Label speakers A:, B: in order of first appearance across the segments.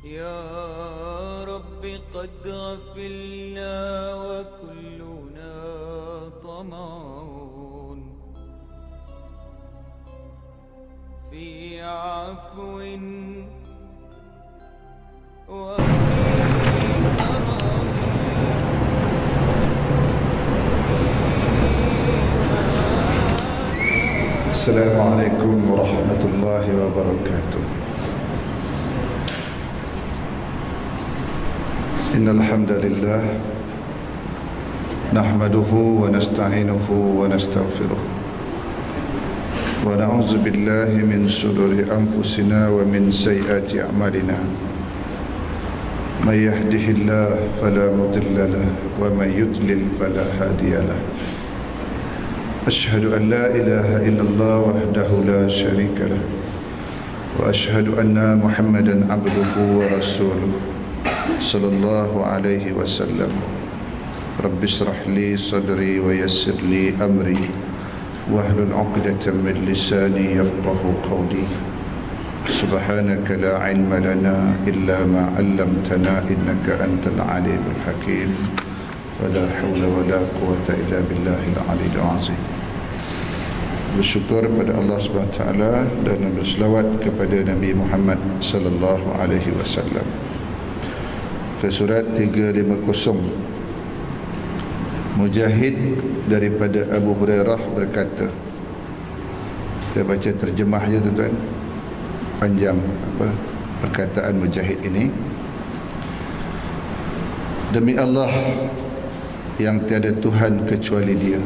A: يا رب قد غفلنا وكلنا طمع في عفو
B: السلام عليكم ورحمة الله وبركاته. إن الحمد لله نحمده ونستعينه ونستغفره ونعوذ بالله من شرور أنفسنا ومن سيئات أعمالنا. من يهده الله فلا مضل له ومن يضلل فلا هادي له. أشهد أن لا إله إلا الله وحده لا شريك له وأشهد أن محمدا عبده ورسوله صلى الله عليه وسلم. رب اشرح لي صدري ويسر لي أمري واحلل عقدة من لساني يفقه قولي. سبحانك لا علم لنا إلا ما علمتنا إنك أنت العليم الحكيم. ولا حول ولا قوة إلا بالله العلي العظيم. Bersyukur pada Allah SWT dan berselawat kepada Nabi Muhammad sallallahu alaihi wasallam. Surat 350, Mujahid daripada Abu Hurairah berkata, kita baca terjemah je tuan-tuan, panjang perkataan Mujahid ini. Demi Allah yang tiada Tuhan kecuali Dia,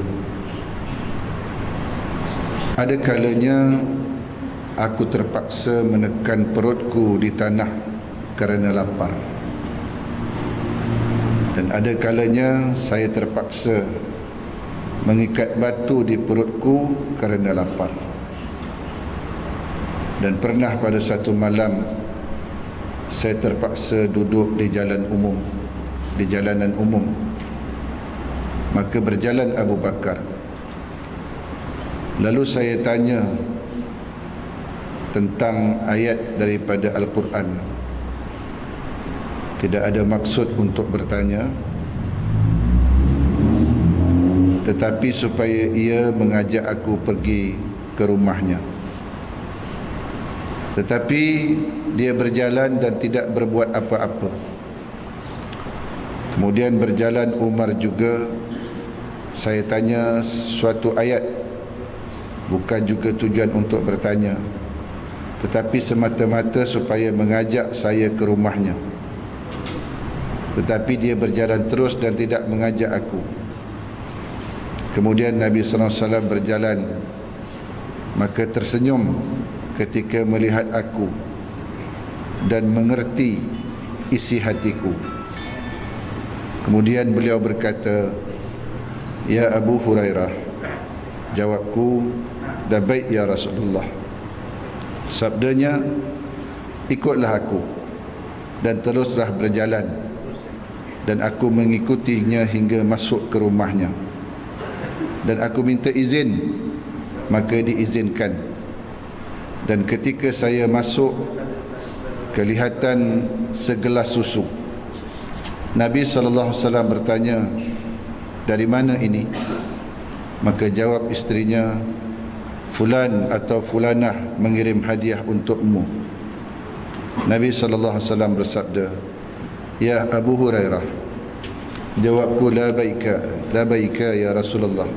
B: ada kalanya aku terpaksa menekan perutku di tanah kerana lapar, dan ada kalanya saya terpaksa mengikat batu di perutku kerana lapar. Dan pernah pada satu malam saya terpaksa duduk di jalanan umum. Maka berjalan Abu Bakar. Lalu saya tanya tentang ayat daripada Al-Quran. Tidak ada maksud untuk bertanya, tetapi supaya ia mengajak aku pergi ke rumahnya. Tetapi dia berjalan dan tidak berbuat apa-apa. Kemudian berjalan Umar juga. Saya tanya suatu ayat, bukan juga tujuan untuk bertanya, tetapi semata-mata supaya mengajak saya ke rumahnya. Tetapi dia berjalan terus dan tidak mengajak aku. Kemudian Nabi SAW berjalan, maka tersenyum ketika melihat aku dan mengerti isi hatiku. Kemudian beliau berkata, "Ya Abu Hurairah." Jawabku, "Baik ya Rasulullah." Sabdanya, "Ikutlah aku." Dan teruslah berjalan, dan aku mengikutinya hingga masuk ke rumahnya. Dan aku minta izin, maka diizinkan. Dan ketika saya masuk, kelihatan segelas susu. Nabi SAW bertanya, "Dari mana ini?" Maka jawab isterinya, "Fulan atau fulanah mengirim hadiah untukmu." Nabi SAW bersabda, "Ya Abu Hurairah." Jawabku, la baika ya Rasulullah."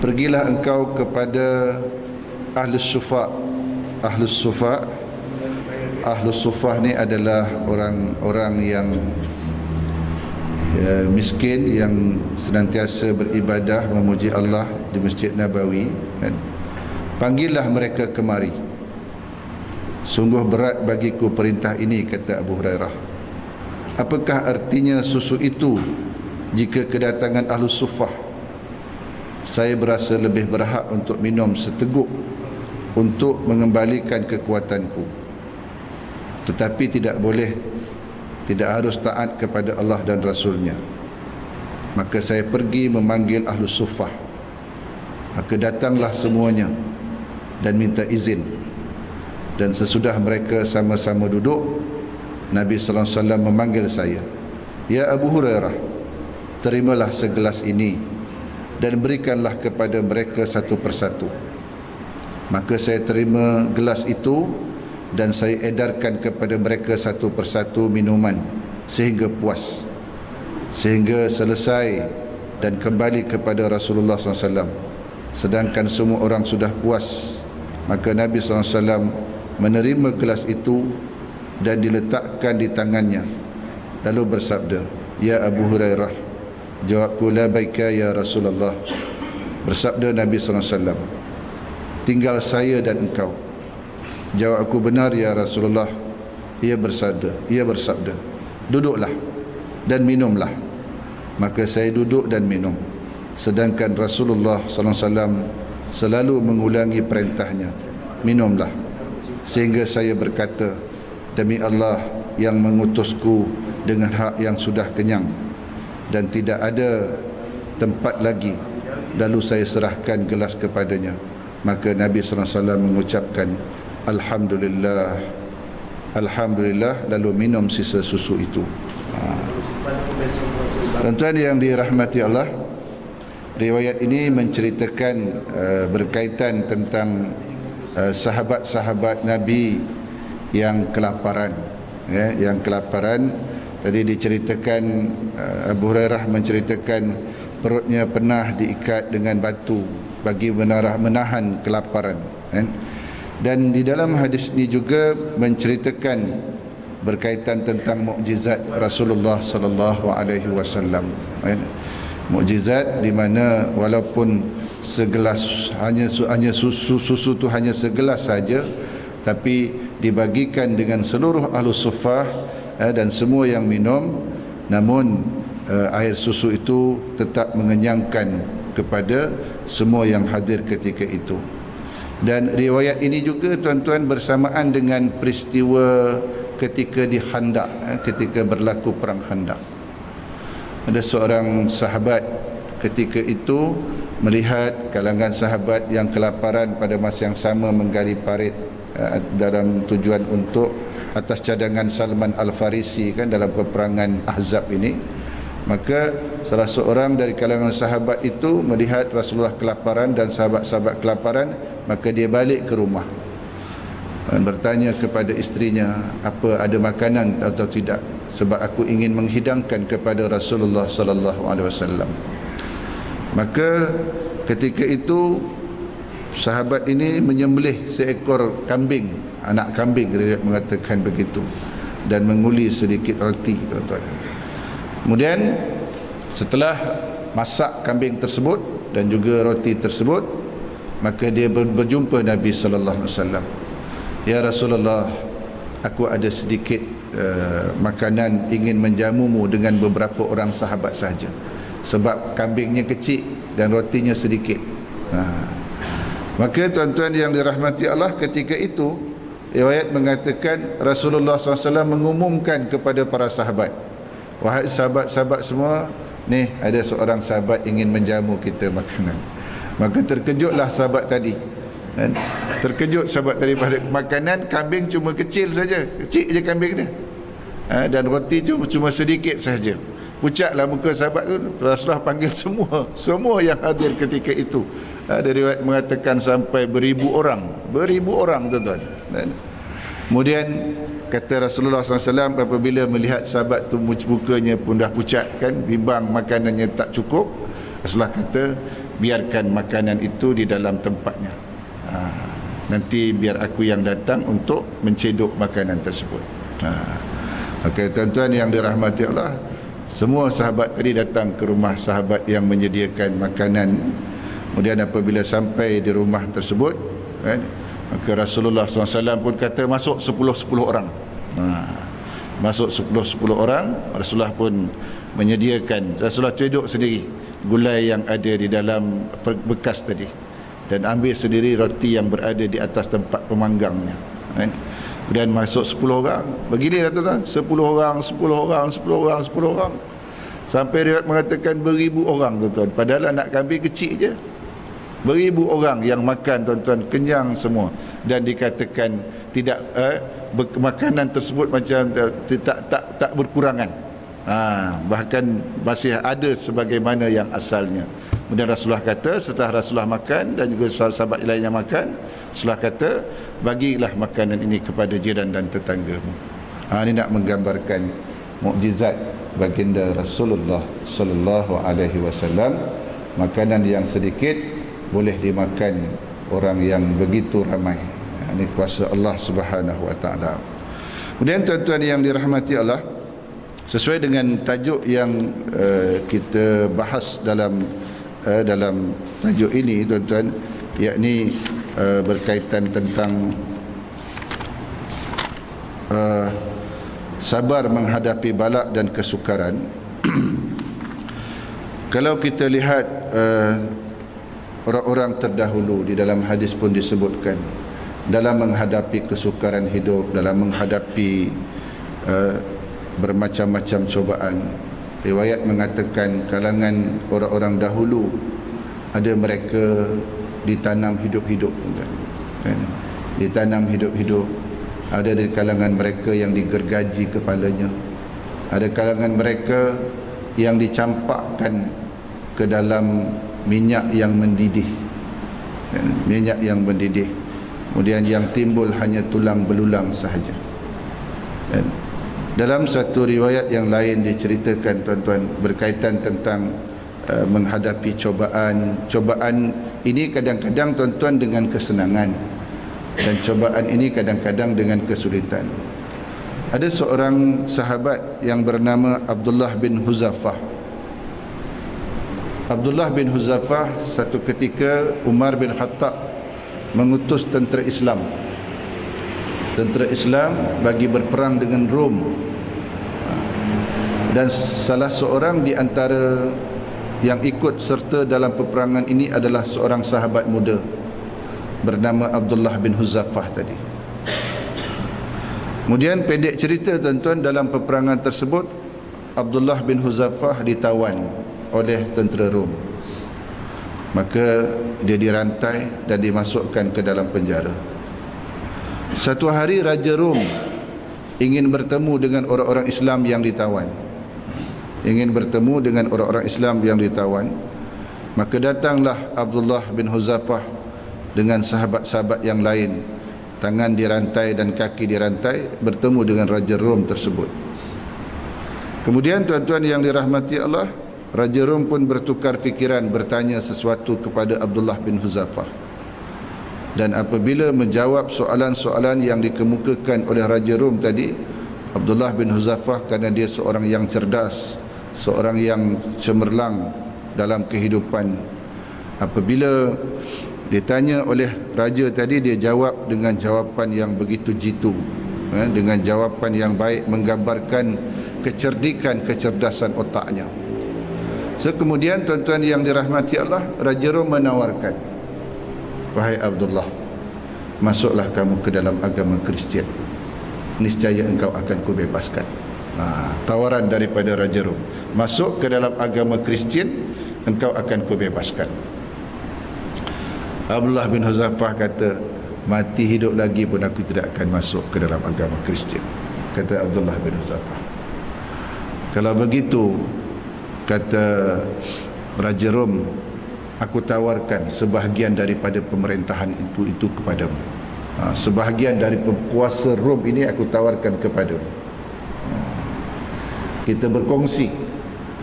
B: "Pergilah engkau kepada Ahlus Sufa." Ahlus Sufa ni adalah orang-orang yang miskin, yang senantiasa beribadah memuji Allah di Masjid Nabawi, kan? "Panggillah mereka kemari. Sungguh berat bagiku perintah ini," kata Abu Hurairah. "Apakah artinya susu itu jika kedatangan Ahlus Sufah? Saya berasa lebih berhak untuk minum seteguk untuk mengembalikan kekuatanku. Tetapi tidak harus taat kepada Allah dan Rasulnya. Maka saya pergi memanggil Ahlus Sufah. Maka datanglah semuanya dan minta izin. Dan sesudah mereka sama-sama duduk, Nabi sallallahu alaihi wasallam memanggil saya, "Ya Abu Hurairah, terimalah segelas ini dan berikanlah kepada mereka satu persatu." Maka saya terima gelas itu dan saya edarkan kepada mereka satu persatu minuman sehingga puas, sehingga selesai dan kembali kepada Rasulullah SAW. Sedangkan semua orang sudah puas, maka Nabi SAW menerima gelas itu dan diletakkan di tangannya, lalu bersabda, "Ya Abu Hurairah." Jawabku, "Labaika ya Rasulullah." Bersabda Nabi SAW, "Tinggal saya dan engkau." Jawab aku, "Benar ya Rasulullah." Ia bersabda, "Duduklah dan minumlah." Maka saya duduk dan minum. Sedangkan Rasulullah SAW selalu mengulangi perintahnya, "Minumlah." Sehingga saya berkata, "Demi Allah yang mengutusku dengan hak yang sudah kenyang dan tidak ada tempat lagi." Lalu saya serahkan gelas kepadanya. Maka Nabi SAW mengucapkan, "Alhamdulillah, Alhamdulillah," lalu minum sisa susu itu. Tuan-tuan yang dirahmati Allah, riwayat ini menceritakan berkaitan tentang sahabat-sahabat Nabi yang kelaparan, yang kelaparan. Tadi diceritakan, Abu Hurairah menceritakan perutnya pernah diikat dengan batu bagi menahan kelaparan, dan di dalam hadis ini juga menceritakan berkaitan tentang mukjizat Rasulullah sallallahu alaihi wasallam. Mukjizat di mana walaupun segelas hanya susu tu hanya segelas saja, tapi dibagikan dengan seluruh ahlus suffah dan semua yang minum, namun air susu itu tetap mengenyangkan kepada semua yang hadir ketika itu. Dan riwayat ini juga tuan-tuan bersamaan dengan peristiwa ketika di Khandaq, ketika berlaku perang Khandaq. Ada seorang sahabat ketika itu melihat kalangan sahabat yang kelaparan pada masa yang sama menggali parit dalam tujuan untuk atas cadangan Salman Al-Farisi dalam peperangan Ahzab ini. Maka salah seorang dari kalangan sahabat itu melihat Rasulullah kelaparan dan sahabat-sahabat kelaparan, maka dia balik ke rumah dan bertanya kepada istrinya, "Apa ada makanan atau tidak? Sebab aku ingin menghidangkan kepada Rasulullah sallallahu alaihi wasallam." Maka ketika itu sahabat ini menyembelih seekor kambing, anak kambing, dia mengatakan begitu, dan menguli sedikit roti, tuan-tuan. Kemudian setelah masak kambing tersebut dan juga roti tersebut, maka dia berjumpa Nabi sallallahu alaihi wasallam. "Ya Rasulullah, aku ada sedikit makanan, ingin menjamumu dengan beberapa orang sahabat saja, sebab kambingnya kecil dan rotinya sedikit." Maka tuan-tuan yang dirahmati Allah, ketika itu riwayat mengatakan Rasulullah SAW mengumumkan kepada para sahabat, "Wahai sahabat-sahabat semua, ni ada seorang sahabat ingin menjamu kita makanan." Maka terkejutlah sahabat tadi, terkejut sahabat tadi pada makanan kambing cuma kecil saja, kecil je kambing dia, dan roti cuma sedikit saja. Pucatlah muka sahabat tu. Rasulullah panggil semua yang hadir ketika itu. Ada riwayat mengatakan sampai beribu orang tuan-tuan. Kemudian kata Rasulullah SAW, apabila melihat sahabat tu mukanya pun dah pucat bimbang makanannya tak cukup, Rasulullah kata, "Biarkan makanan itu di dalam tempatnya. Nanti biar aku yang datang untuk mencedok makanan tersebut." Maka tuan-tuan yang dirahmati Allah, semua sahabat tadi datang ke rumah sahabat yang menyediakan makanan. Kemudian apabila sampai di rumah tersebut, maka Rasulullah SAW pun kata, "Masuk 10 orang." Masuk 10 orang. Rasulullah pun menyediakan, Rasulullah cedok sendiri gulai yang ada di dalam bekas tadi, dan ambil sendiri roti yang berada di atas tempat pemanggangnya. Kemudian masuk 10 orang. Beginilah tuan-tuan, 10 orang, sampai riwayat mengatakan beribu orang, tuan-tuan. Padahal anak kambing kecil je. Beribu orang yang makan, tuan-tuan, kenyang semua. dan dikatakan tidak makanan tersebut macam tak berkurangan, bahkan masih ada sebagaimana yang asalnya. Kemudian Rasulullah kata, setelah Rasulullah makan dan juga sahabat lain yang makan, Rasulullah kata, bagilah makanan ini kepada jiran dan tetanggamu. Ini nak menggambarkan mukjizat baginda Rasulullah sallallahu alaihi wasallam. Makanan yang sedikit boleh dimakan orang yang begitu ramai. Ini kuasa Allah Subhanahu wa taala. Kemudian tuan-tuan yang dirahmati Allah, sesuai dengan tajuk yang kita bahas dalam tajuk ini tuan-tuan, yakni berkaitan tentang sabar menghadapi balak dan kesukaran. Kalau kita lihat orang-orang terdahulu, di dalam hadis pun disebutkan, dalam menghadapi kesukaran hidup, dalam menghadapi bermacam-macam cobaan, riwayat mengatakan kalangan orang-orang dahulu ada mereka ditanam hidup-hidup, kan? Ditanam hidup-hidup. Ada di kalangan mereka yang digergaji kepalanya, ada kalangan mereka yang dicampakkan ke dalam minyak yang mendidih, kan? Minyak yang mendidih, kemudian yang timbul hanya tulang belulang sahaja, kan? Dalam satu riwayat yang lain diceritakan tuan-tuan berkaitan tentang menghadapi cobaan. Cobaan ini kadang-kadang tuan-tuan dengan kesenangan, dan cobaan ini kadang-kadang dengan kesulitan. Ada seorang sahabat yang bernama Abdullah bin Huzafah. Abdullah bin Huzafah, satu ketika Umar bin Khattab mengutus tentera Islam bagi berperang dengan Rom, dan salah seorang di antara yang ikut serta dalam peperangan ini adalah seorang sahabat muda bernama Abdullah bin Huzafah tadi. Kemudian pendek cerita tuan-tuan, dalam peperangan tersebut Abdullah bin Huzafah ditawan oleh tentera Rom. Maka dia dirantai dan dimasukkan ke dalam penjara. Satu hari Raja Rom ingin bertemu dengan orang-orang Islam yang ditawan. Maka datanglah Abdullah bin Huzafah dengan sahabat-sahabat yang lain, tangan dirantai dan kaki dirantai, bertemu dengan Raja Rom tersebut. Kemudian tuan-tuan yang dirahmati Allah, Raja Rom pun bertukar fikiran, bertanya sesuatu kepada Abdullah bin Huzafah. Dan apabila menjawab soalan-soalan yang dikemukakan oleh Raja Rom tadi, Abdullah bin Huzafah, kerana dia seorang yang cerdas, seorang yang cemerlang dalam kehidupan, apabila ditanya oleh raja tadi, dia jawab dengan jawapan yang begitu jitu, dengan jawapan yang baik, menggambarkan kecerdikan, kecerdasan otaknya. So, kemudian tuan-tuan yang dirahmati Allah, Raja Rom menawarkan, wahai Abdullah, masuklah kamu ke dalam agama Kristian, niscaya engkau akan kubebaskan. Tawaran daripada Raja Rom, masuk ke dalam agama Kristian, engkau akan kubebaskan. Abdullah bin Huzafah kata, mati hidup lagi pun aku tidak akan masuk ke dalam agama Kristian, kata Abdullah bin Huzafah. Kalau begitu, kata Raja Rom, aku tawarkan sebahagian daripada pemerintahan itu kepadamu. Sebahagian dari kuasa Rom ini aku tawarkan kepadamu. Kita berkongsi,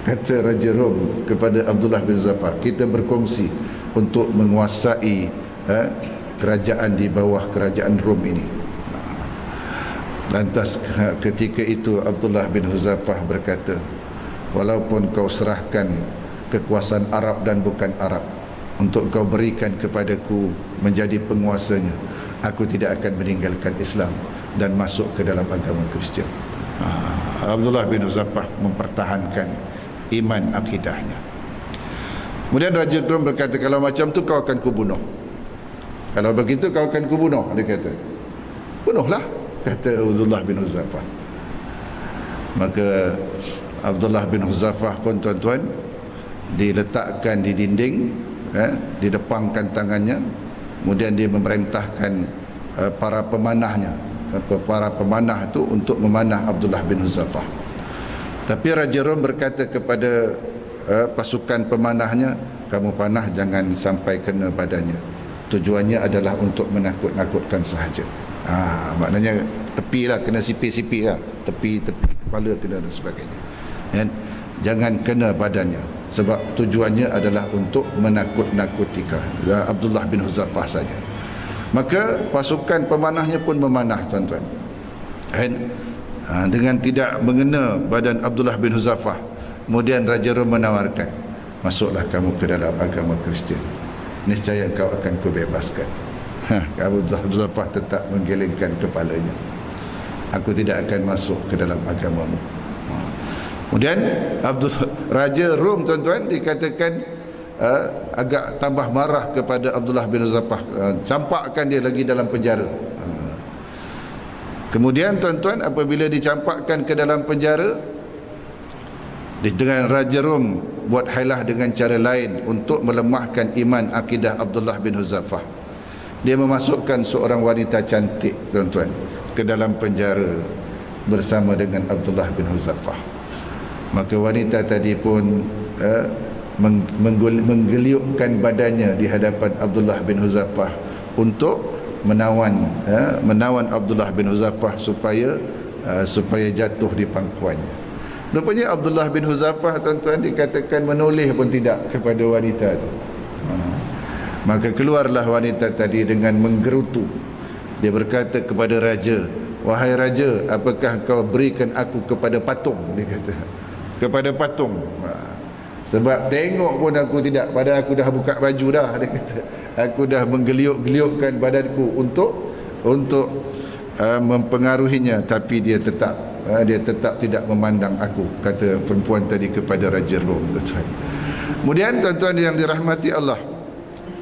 B: kata Raja Rom kepada Abdullah bin Huzafah, kita berkongsi untuk menguasai kerajaan di bawah kerajaan Rom ini. Lantas ketika itu Abdullah bin Huzafah berkata, walaupun kau serahkan kekuasaan Arab dan bukan Arab untuk kau berikan kepadaku menjadi penguasanya, aku tidak akan meninggalkan Islam dan masuk ke dalam agama Kristian. Abdullah bin Huzafah mempertahankan iman akidahnya. Kemudian Raja Rom berkata, kalau macam tu kau akan kubunuh. Kalau begitu kau akan kubunuh, dia kata. Bunuhlah, kata Abdullah bin Huzafah. Maka Abdullah bin Huzafah pun tuan-tuan diletakkan di dinding, didepangkan tangannya, kemudian dia memerintahkan para pemanahnya, para pemanah itu untuk memanah Abdullah bin Hudzafah. Tapi Raja Rom berkata kepada pasukan pemanahnya, kamu panah jangan sampai kena badannya, tujuannya adalah untuk menakut-nakutkan sahaja. Maknanya tepi lah, kena sipi-sipi lah, tepi kepala kena dan sebagainya, kan? Jangan kena badannya, sebab tujuannya adalah untuk menakut-nakutika Abdullah bin Hudzafah saja. Maka pasukan pemanahnya pun memanah, tuan-tuan, kan? Dengan tidak mengena badan Abdullah bin Hudzafah. Kemudian Raja Rom menawarkan, masuklah kamu ke dalam agama Kristian, niscaya kau akan kubebaskan. Abdullah bin Hudzafah tetap menggelengkan kepalanya, aku tidak akan masuk ke dalam agamamu. Kemudian Raja Rom, tuan-tuan, dikatakan agak tambah marah kepada Abdullah bin Hudzafah, campakkan dia lagi dalam penjara. Kemudian, tuan-tuan, apabila dicampakkan ke dalam penjara, dengan Raja Rom buat hailah dengan cara lain untuk melemahkan iman akidah Abdullah bin Hudzafah. Dia memasukkan seorang wanita cantik, tuan-tuan, ke dalam penjara bersama dengan Abdullah bin Hudzafah. Maka wanita tadi pun menggeliukkan badannya di hadapan Abdullah bin Hudzafah untuk menawan Abdullah bin Hudzafah supaya jatuh di pangkuannya. Rupanya Abdullah bin Hudzafah, tuan-tuan, dikatakan menoleh pun tidak kepada wanita itu. Maka keluarlah wanita tadi dengan menggerutu. Dia berkata kepada raja, wahai raja, apakah kau berikan aku kepada patung? Dia kata, kepada patung. Sebab tengok pun aku tidak, padahal aku dah buka baju dah. Dia kata, aku dah menggeliuk-geliukkan badanku untuk mempengaruhinya, tapi dia tetap tidak memandang aku, kata perempuan tadi kepada Raja Rom, tuan-tuan. Kemudian, tuan-tuan yang dirahmati Allah,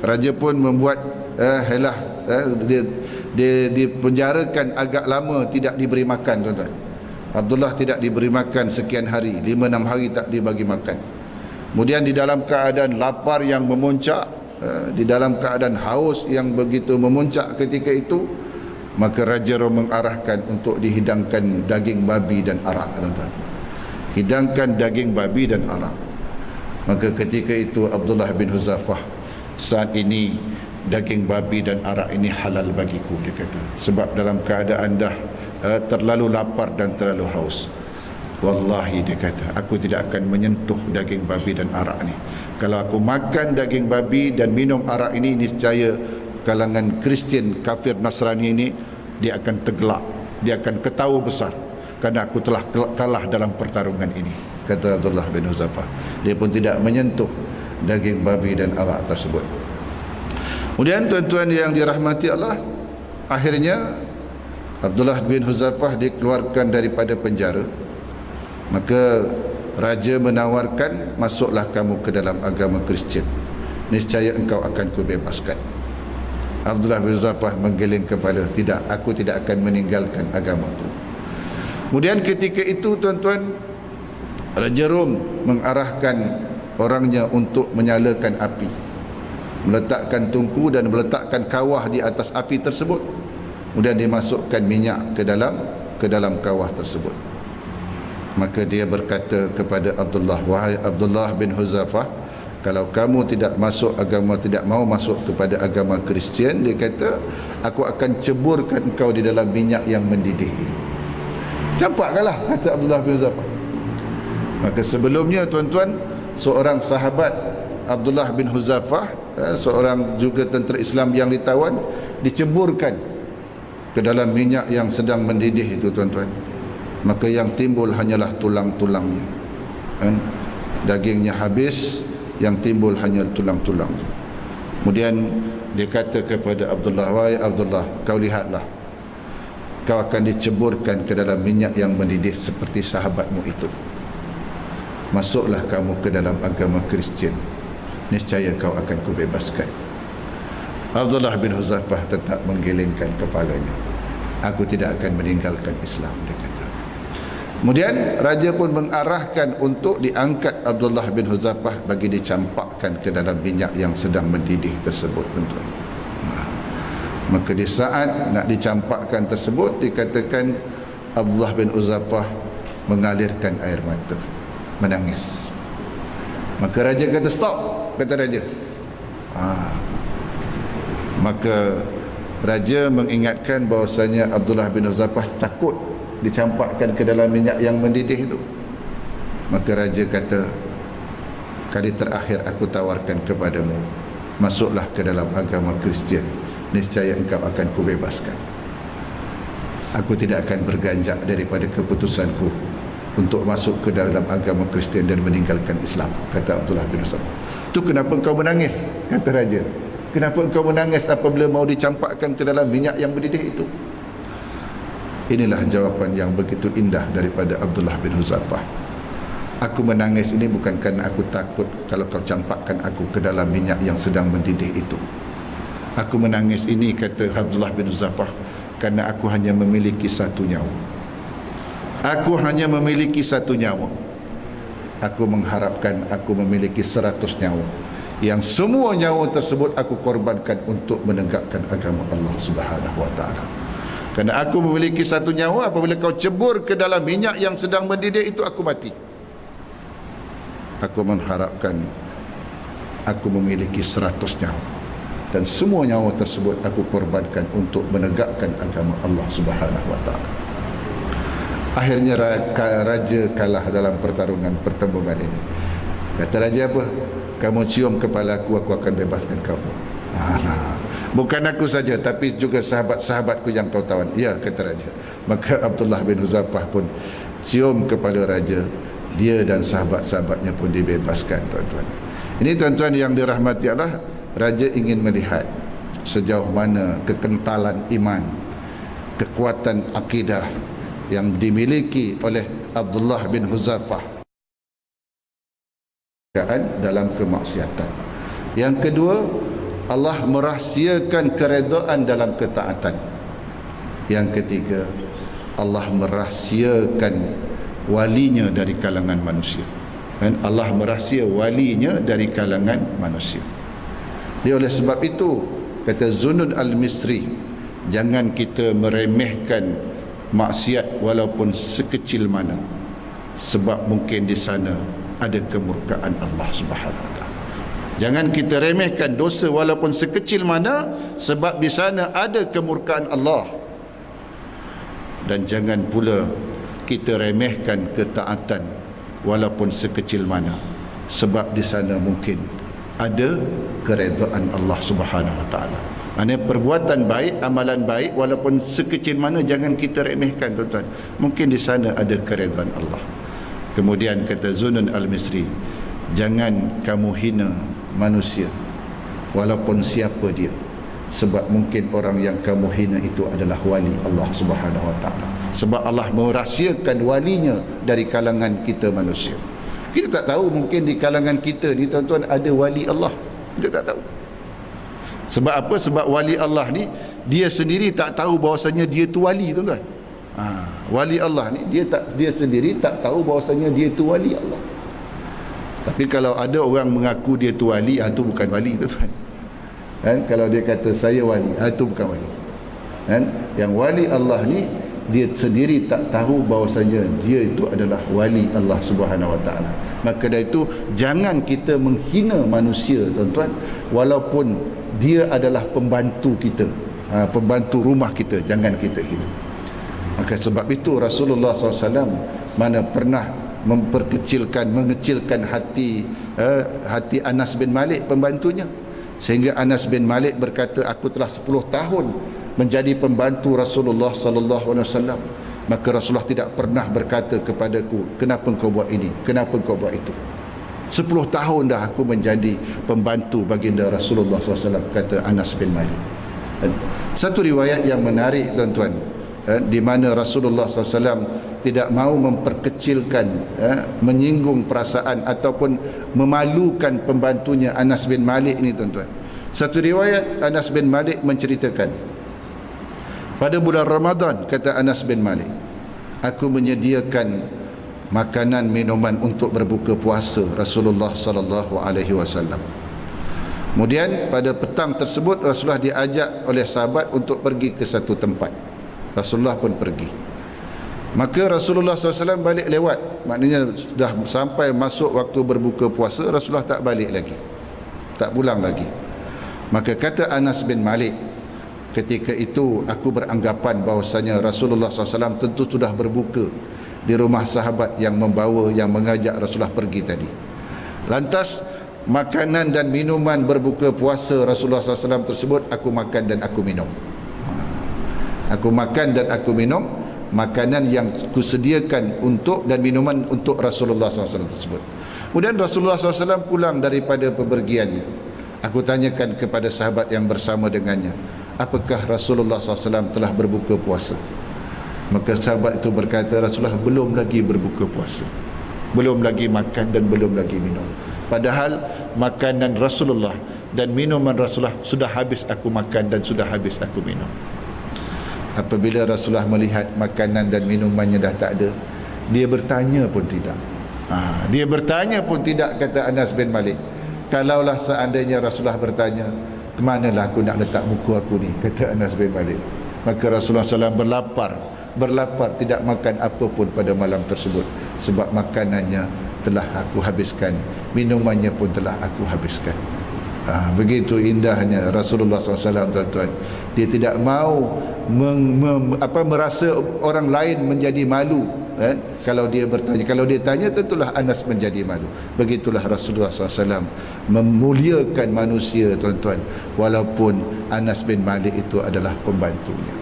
B: raja pun membuat dia dipenjarakan agak lama, tidak diberi makan, tuan-tuan. Abdullah tidak diberi makan sekian hari, 5-6 hari tak dibagi makan. Kemudian di dalam keadaan lapar yang memuncak, di dalam keadaan haus yang begitu memuncak ketika itu, maka Raja Rom mengarahkan untuk dihidangkan daging babi dan arak, tuan-tuan. Hidangkan daging babi dan arak. Maka ketika itu Abdullah bin Hudzafah, saat ini daging babi dan arak ini halal bagiku, dia kata, sebab dalam keadaan dah terlalu lapar dan terlalu haus. Wallahi, dia kata, aku tidak akan menyentuh daging babi dan arak ni. Kalau aku makan daging babi dan minum arak ini, niscaya kalangan Kristian kafir Nasrani ini dia akan tergelak, dia akan ketawa besar kerana aku telah kalah dalam pertarungan ini, kata Abdullah bin Hudzafah. Dia pun tidak menyentuh daging babi dan arak tersebut. Kemudian, tuan-tuan yang dirahmati Allah, akhirnya Abdullah bin Hudzafah dikeluarkan daripada penjara. Maka raja menawarkan, masuklah kamu ke dalam agama Kristian, niscaya engkau akan kubebaskan. Abdullah bin Hudzafah menggeleng kepala, tidak, aku tidak akan meninggalkan agamaku. Kemudian ketika itu, tuan-tuan, Raja Rom mengarahkan orangnya untuk menyalakan api, meletakkan tungku dan meletakkan kawah di atas api tersebut. Kemudian dimasukkan minyak ke dalam kawah tersebut. Maka dia berkata kepada Abdullah, wahai Abdullah bin Hudzafah, kalau kamu tidak mau masuk kepada agama Kristian, dia kata, aku akan ceburkan engkau di dalam minyak yang mendidih. Campakkanlah, kata Abdullah bin Hudzafah. Maka sebelumnya, tuan-tuan, seorang sahabat Abdullah bin Hudzafah, seorang juga tentera Islam yang ditawan, diceburkan ke dalam minyak yang sedang mendidih itu, tuan-tuan. Maka yang timbul hanyalah tulang-tulangnya, kan? Dagingnya habis, yang timbul hanya tulang-tulang. Kemudian dia kata kepada Abdullah, wahai Abdullah, kau lihatlah, kau akan diceburkan ke dalam minyak yang mendidih seperti sahabatmu itu. Masuklah kamu ke dalam agama Kristian, niscaya kau akan kubebaskan. Abdullah bin Hudzafah tetap menggelengkan kepalanya, aku tidak akan meninggalkan Islam, dia kata. Kemudian raja pun mengarahkan untuk diangkat Abdullah bin Hudzafah bagi dicampakkan ke dalam minyak yang sedang mendidih tersebut, tuan-tuan. Maka di saat nak dicampakkan tersebut, dikatakan Abdullah bin Uzafah mengalirkan air mata, menangis. Maka raja kata stop, kata raja. Maka raja mengingatkan bahawasanya Abdullah bin Uzafah takut dicampakkan ke dalam minyak yang mendidih itu. Maka raja kata, kali terakhir aku tawarkan kepadamu, masuklah ke dalam agama Kristian, niscaya engkau akan kubebaskan. Aku tidak akan berganjak daripada keputusanku untuk masuk ke dalam agama Kristian dan meninggalkan Islam, kata Abdullah bin Uzafah. Tu kenapa engkau menangis, kata raja. Kenapa engkau menangis apabila mau dicampakkan ke dalam minyak yang mendidih itu? Inilah jawapan yang begitu indah daripada Abdullah bin Uzafah. Aku menangis ini bukan kerana aku takut kalau kau campakkan aku ke dalam minyak yang sedang mendidih itu. Aku menangis ini, kata Abdullah bin Uzafah, kerana aku hanya memiliki satu nyawa. Aku hanya memiliki satu nyawa. Aku mengharapkan aku memiliki 100 nyawa, yang semua nyawa tersebut aku korbankan untuk menegakkan agama Allah Subhanahu wa ta'ala. Kerana aku memiliki satu nyawa, apabila kau cebur ke dalam minyak yang sedang mendidih itu, aku mati. Aku mengharapkan aku memiliki 100 nyawa, dan semua nyawa tersebut aku korbankan untuk menegakkan agama Allah Subhanahu wa ta'ala. Akhirnya raja kalah dalam pertembungan ini. Kata raja apa? Kamu cium kepala aku akan bebaskan kamu. Bukan aku saja, tapi juga sahabat-sahabatku yang kau tawan. Ya, kata raja. Maka Abdullah bin Uzafah pun cium kepala raja. Dia dan sahabat-sahabatnya pun dibebaskan, tuan-tuan. Ini tuan-tuan yang dirahmati Allah, raja ingin melihat sejauh mana kekentalan iman, kekuatan akidah yang dimiliki oleh Abdullah bin Uzafah dalam kemaksiatan. Yang kedua, Allah merahsiakan keredaan dalam ketaatan. Yang ketiga, Allah merahsiakan walinya dari kalangan manusia. Dan Allah merahsia walinya dari kalangan manusia. Dia oleh sebab itu, kata Zunud al-Misri, jangan kita meremehkan maksiat walaupun sekecil mana, sebab mungkin di sana ada kemurkaan Allah Subhanahu wa ta'ala. Jangan kita remehkan dosa walaupun sekecil mana, sebab di sana ada kemurkaan Allah. Dan jangan pula kita remehkan ketaatan walaupun sekecil mana, sebab di sana mungkin ada keredaan Allah Subhanahu wa ta'ala. Maksudnya perbuatan baik, amalan baik walaupun sekecil mana, jangan kita remehkan, tuan-tuan. Mungkin di sana ada keredaan Allah. Kemudian kata Zunun al-Misri, jangan kamu hina manusia walaupun siapa dia, sebab mungkin orang yang kamu hina itu adalah wali Allah Subhanahu wa ta'ala. Sebab Allah merahsiakan walinya dari kalangan kita manusia. Kita tak tahu, mungkin di kalangan kita ni, tuan-tuan, ada wali Allah. Kita tak tahu. Sebab apa? Sebab wali Allah ni, dia sendiri tak tahu bahawasanya dia tu wali, tuan-tuan. Wali Allah ni, dia sendiri tak tahu bahawasanya dia tu wali Allah. Tapi kalau ada orang mengaku dia tu wali, itu bukan wali, tuan-tuan. Kalau dia kata saya wali, itu bukan wali. Yang wali Allah ni, dia sendiri tak tahu bahawasanya dia itu adalah wali Allah Subhanahu wa ta'ala. Maka dari itu, jangan kita menghina manusia, tuan-tuan, walaupun dia adalah pembantu kita, pembantu rumah kita, jangan kita hina. Maka sebab itu Rasulullah SAW mana pernah mengecilkan hati Anas bin Malik, pembantunya, sehingga Anas bin Malik berkata, aku telah 10 tahun menjadi pembantu Rasulullah sallallahu alaihi wasallam, maka Rasulullah tidak pernah berkata kepadaku, kenapa engkau buat ini, kenapa engkau buat itu. 10 tahun dah aku menjadi pembantu baginda Rasulullah SAW, kata Anas bin Malik. Satu riwayat yang menarik, tuan-tuan, di mana Rasulullah SAW tidak mahu memperkecilkan, menyinggung perasaan ataupun memalukan pembantunya Anas bin Malik ini, tuan-tuan. Satu riwayat, Anas bin Malik menceritakan, pada bulan Ramadan, kata Anas bin Malik, aku menyediakan makanan minuman untuk berbuka puasa Rasulullah sallallahu alaihi wasallam. Kemudian pada petang tersebut Rasulullah diajak oleh sahabat untuk pergi ke satu tempat. Rasulullah pun pergi. Maka Rasulullah SAW balik lewat, maknanya sudah sampai masuk waktu berbuka puasa, Rasulullah tak balik lagi, tak pulang lagi. Maka kata Anas bin Malik, ketika itu aku beranggapan bahawasanya Rasulullah SAW tentu sudah berbuka di rumah sahabat yang membawa, yang mengajak Rasulullah pergi tadi. Lantas makanan dan minuman berbuka puasa Rasulullah SAW tersebut aku makan dan aku minum. Aku makan dan aku minum makanan yang kusediakan untuk dan minuman untuk Rasulullah SAW tersebut. Kemudian Rasulullah SAW pulang daripada pepergiannya. Aku tanyakan kepada sahabat yang bersama dengannya, apakah Rasulullah SAW telah berbuka puasa? Maka sahabat itu berkata, Rasulullah belum lagi berbuka puasa, belum lagi makan dan belum lagi minum. Padahal makanan Rasulullah dan minuman Rasulullah sudah habis aku makan dan sudah habis aku minum. Apabila Rasulullah melihat makanan dan minumannya dah tak ada, dia bertanya pun tidak. Dia bertanya pun tidak, kata Anas bin Malik. Kalaulah seandainya Rasulullah bertanya, kemanalah aku nak letak muka aku ni, kata Anas bin Malik. Maka Rasulullah SAW berlapar tidak makan apa pun pada malam tersebut, sebab makanannya telah aku habiskan, minumannya pun telah aku habiskan. Begitu indahnya Rasulullah SAW, tuan-tuan. Dia tidak mau merasa orang lain menjadi malu, kalau dia bertanya. Kalau dia tanya, tentulah Anas menjadi malu. Begitulah Rasulullah SAW memuliakan manusia, tuan-tuan, walaupun Anas bin Malik itu adalah pembantunya.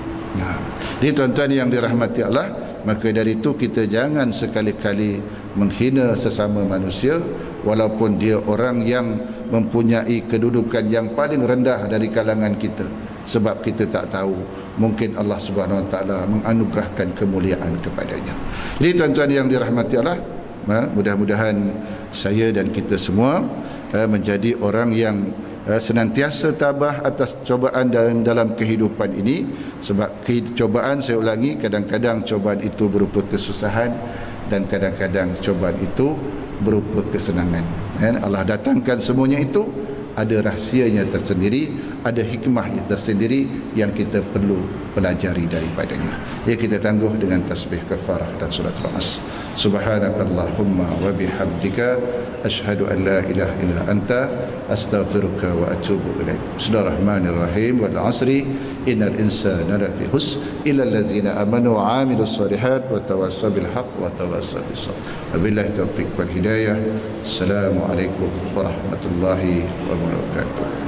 B: Jadi tuan-tuan yang dirahmati Allah, maka dari itu kita jangan sekali-kali menghina sesama manusia, walaupun dia orang yang mempunyai kedudukan yang paling rendah dari kalangan kita, sebab kita tak tahu, mungkin Allah Subhanahu Wa Taala menganugerahkan kemuliaan kepadanya. Jadi tuan-tuan yang dirahmati Allah, mudah-mudahan saya dan kita semua menjadi orang yang senantiasa tabah atas cobaan dalam kehidupan ini. Sebab cobaan, saya ulangi, kadang-kadang cobaan itu berupa kesusahan dan kadang-kadang cobaan itu berupa kesenangan. Allah datangkan semuanya itu, ada rahsianya tersendiri, ada hikmah tersendiri yang kita perlu pelajari daripadanya. Ya, kita tangguh dengan tasbih kafarah dan surat Al-As. Subhanakallahumma wa bihamdika asyhadu an la ilaha illa anta astaghfiruka wa atubu ilaik. Bismillahirrahmanirrahim. Wal 'asri innal insana lafi khusr illa allazina amanu wa 'amilus shalihat wa tawassaw bil haqq wa tawassaw bis sabr. Wabillahi taufiq wal hidayah. Assalamualaikum warahmatullahi wabarakatuh.